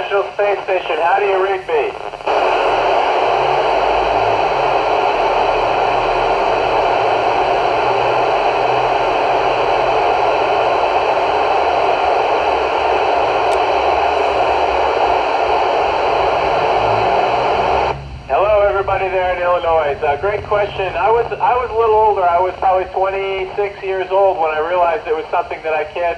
International Space Station. How do you read me? Hello, everybody there in Illinois. Great question. I was a little older. I was probably 26 years old when I realized it was something that I can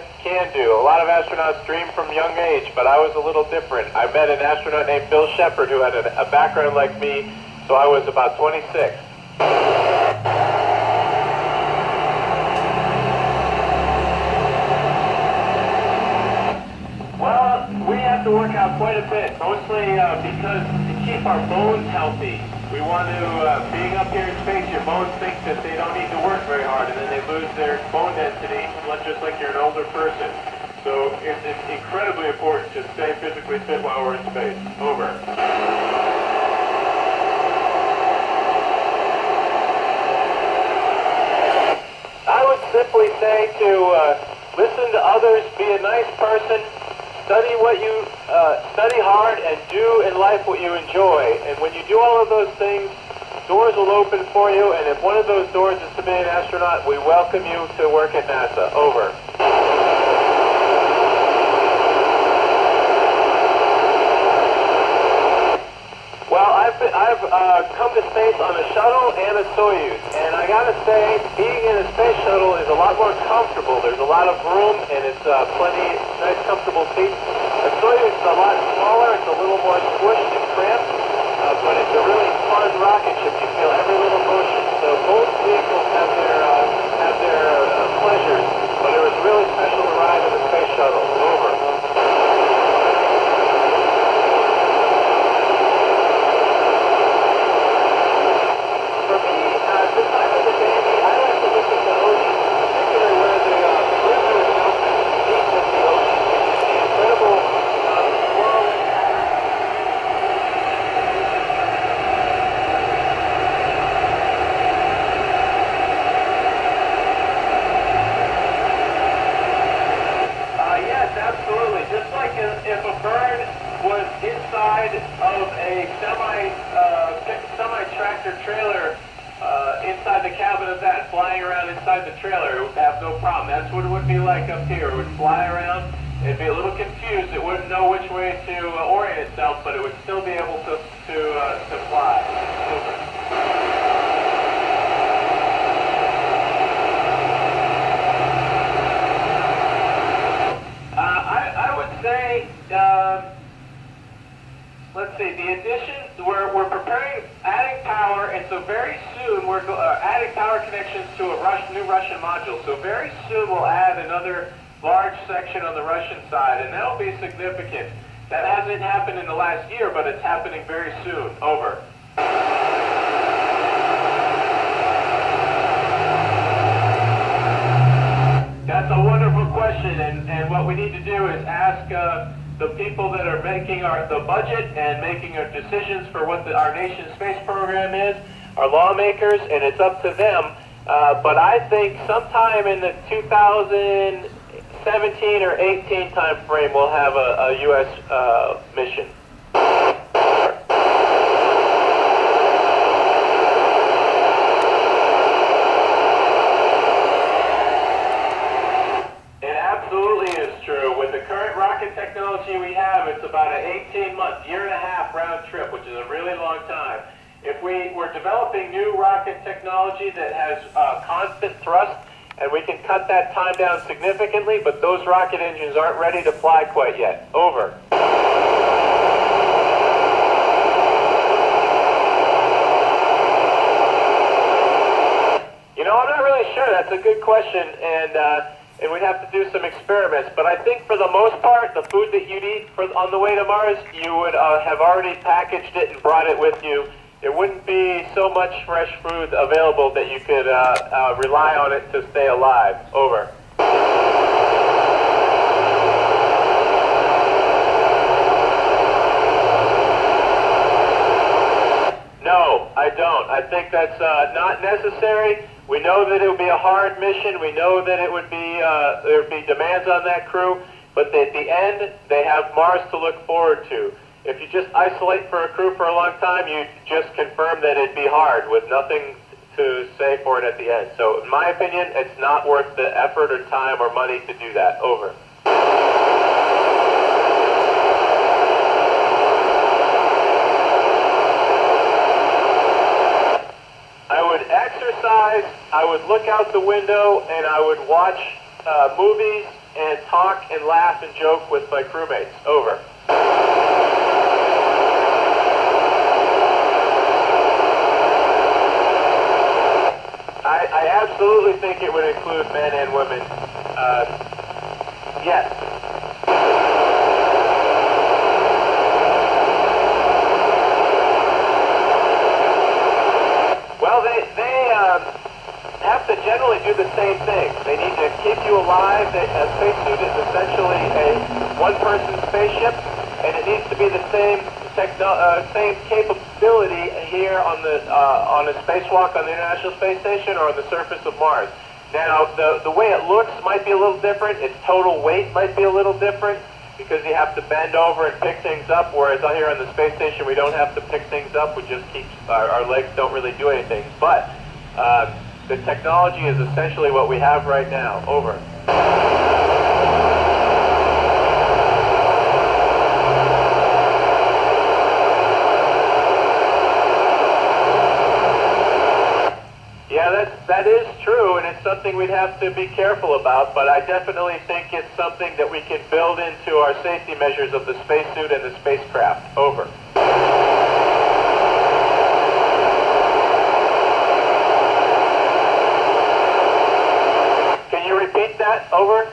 do. A lot of astronauts dream from young age, but I was a little different. I met an astronaut named Bill Shepard who had a background like me, so I was about 26. Well, we have to work out quite a bit, mostly because to keep our bones healthy. We want to, being up here in space, your bones think that they don't need to work very hard, and then they lose their bone density, just like you're an older person. So it's incredibly important to stay physically fit while we're in space. Over. I would simply say to listen to others, be a nice person, study hard, and do in life what you enjoy. And when you do all of those things, doors will open for you, and if one of those doors is to be an astronaut, we welcome you to work at NASA. Over. Well, I've come to space on a shuttle and a Soyuz, and I gotta say, being in a space shuttle is a lot more comfortable. There's a lot of room, and it's plenty nice, comfortable seats. A Soyuz is a lot smaller. It's a little more squished and cramped, but it's a really fun rocket ship. You feel every little motion. So both vehicles have their pleasures, but it was really special to ride in the space shuttle. Over. Semi-tractor trailer inside the cabin of that, flying around inside the trailer, it would have no problem. That's what it would be like up here. It would fly around, it'd be a little confused, it wouldn't know which way to orient itself, but it would still be able to fly. I would say, let's see, the addition, we're preparing, adding power, and so very soon we're adding power connections to a new Russian module. So very soon we'll add another large section on the Russian side, and that'll be significant. That hasn't happened in the last year, but it's happening very soon. Over. That's a wonderful question, and what we need to do is ask the people that are making the budget and making our decisions for what our nation's space program is, our lawmakers, and it's up to them. But I think sometime in the 2017 or 18 time frame, we'll have a U.S. mission. Technology we have, it's about an 18-month, year and a half round trip, which is a really long time. If we're developing new rocket technology that has constant thrust, and we can cut that time down significantly, but those rocket engines aren't ready to fly quite yet. Over. You know, I'm not really sure. That's a good question, and we'd have to do some experiments. But I think for the most part, the food that you'd eat on the way to Mars, you would have already packaged it and brought it with you. There wouldn't be so much fresh food available that you could rely on it to stay alive. Over. No, I don't. I think that's not necessary. We know that it would be a hard mission. We know that it would be there would be demands on that crew. But at the end, they have Mars to look forward to. If you just isolate for a crew for a long time, you just confirm that it'd be hard with nothing to say for it at the end. So in my opinion, it's not worth the effort or time or money to do that. Over. I would exercise, I would look out the window, and I would watch movies and talk and laugh and joke with my crewmates. Over. I absolutely think it would include men and women. Yes. Well, they have to generally do the same thing. They need to keep you alive. A spacesuit is essentially a one-person spaceship, and it needs to be the same same capability here on a spacewalk on the International Space Station or on the surface of Mars. Now, the way it looks might be a little different. Its total weight might be a little different because you have to bend over and pick things up, whereas out here on the space station we don't have to pick things up. We just keep, our legs don't really do anything. But the technology is essentially what we have right now. Over. That is true, and it's something we'd have to be careful about, but I definitely think it's something that we can build into our safety measures of the spacesuit and the spacecraft. Over. Can you repeat that? Over.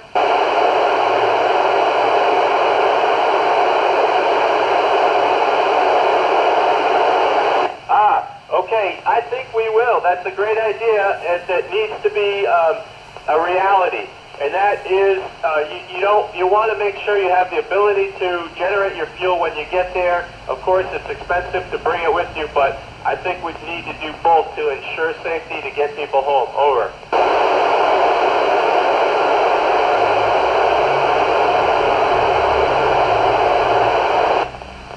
Okay, I think we will. That's a great idea. That needs to be a reality, and that is you want to make sure you have the ability to generate your fuel when you get there. Of course, it's expensive to bring it with you, but I think we need to do both to ensure safety to get people home. Over.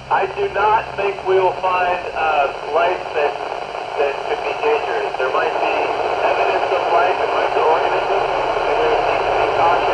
I do not think we will find life that could be dangerous. There might be evidence of life, there might be organisms, and there needs to be caution